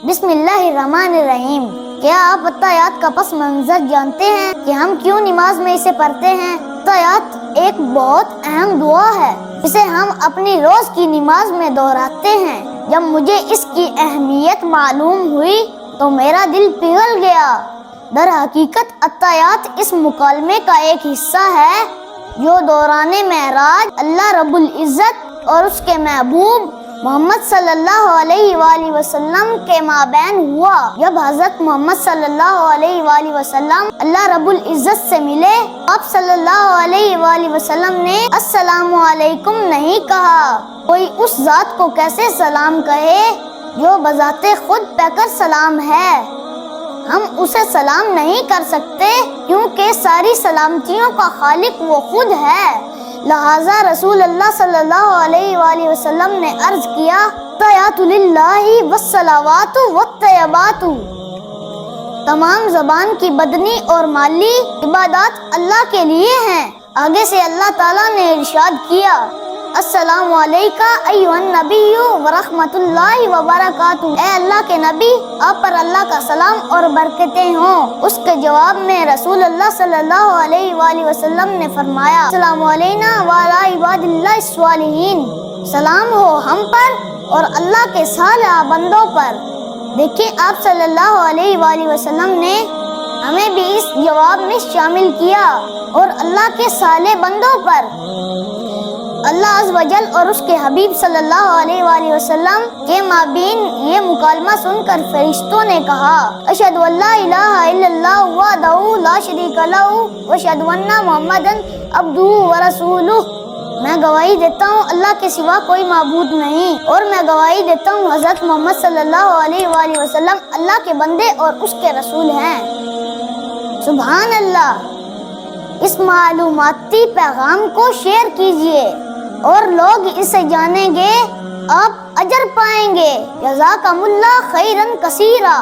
بسم اللہ الرحمن الرحیم۔ کیا آپ اتحیات کا پس منظر جانتے ہیں کہ ہم کیوں نماز میں اسے پڑھتے ہیں؟ اتحیات ایک بہت اہم دعا ہے جسے ہم اپنی روز کی نماز میں دہراتے ہیں۔ جب مجھے اس کی اہمیت معلوم ہوئی تو میرا دل پگھل گیا۔ در حقیقت اتحیات اس مکالمے کا ایک حصہ ہے جو دوران معراج اللہ رب العزت اور اس کے محبوب محمد صلی اللہ علیہ وآلہ وسلم کے مابین ہوا۔ جب حضرت محمد صلی اللہ علیہ وآلہ وسلم اللہ رب العزت سے ملے، آپ صلی اللہ علیہ وآلہ وسلم نے السلام علیکم نہیں کہا۔ کوئی اس ذات کو کیسے سلام کہے جو بذات خود پیکر سلام ہے؟ ہم اسے سلام نہیں کر سکتے کیونکہ ساری سلامتیوں کا خالق وہ خود ہے۔ لہذا رسول اللہ صلی اللہ علیہ وآلہ وسلم نے عرض کیا، تحیات للہ والصلوات والطیبات۔ تمام زبان کی بدنی اور مالی عبادات اللہ کے لیے ہیں۔ آگے سے اللہ تعالیٰ نے ارشاد کیا، السلام علیکہ ایھا النبی ورحمۃ اللہ وبرکاتہ۔ اے اللہ کے نبی، آپ پر اللہ کا سلام اور برکتیں ہوں۔ اس کے جواب میں رسول اللہ صلی اللہ علیہ وآلہ وسلم نے فرمایا، السلام علینا وعلی عباد اللہ الصالحین۔ سلام ہو ہم پر اور اللہ کے صالح بندوں پر۔ دیکھیں، آپ صلی اللہ علیہ وآلہ وسلم نے ہمیں بھی اس جواب میں شامل کیا، اور اللہ کے صالح بندوں پر۔ اللہ عز و جل اور اس کے حبیب صلی اللہ علیہ وآلہ وسلم کے مابین یہ مکالمہ سن کر فرشتوں نے کہا، اشہد ان لا الہ الا اللہ وحدہ لا شریک لہ واشہد ان محمدا عبدہ ورسولہ۔ میں گواہی دیتا ہوں اللہ کے سوا کوئی معبود نہیں، اور میں گواہی دیتا ہوں حضرت محمد صلی اللہ علیہ وآلہ وسلم اللہ کے بندے اور اس کے رسول ہیں۔ سبحان اللہ۔ اس معلوماتی پیغام کو شیئر کیجیے اور لوگ اسے جانیں گے، آپ اجر پائیں گے۔ جزاکم اللہ خیرا کثیرا۔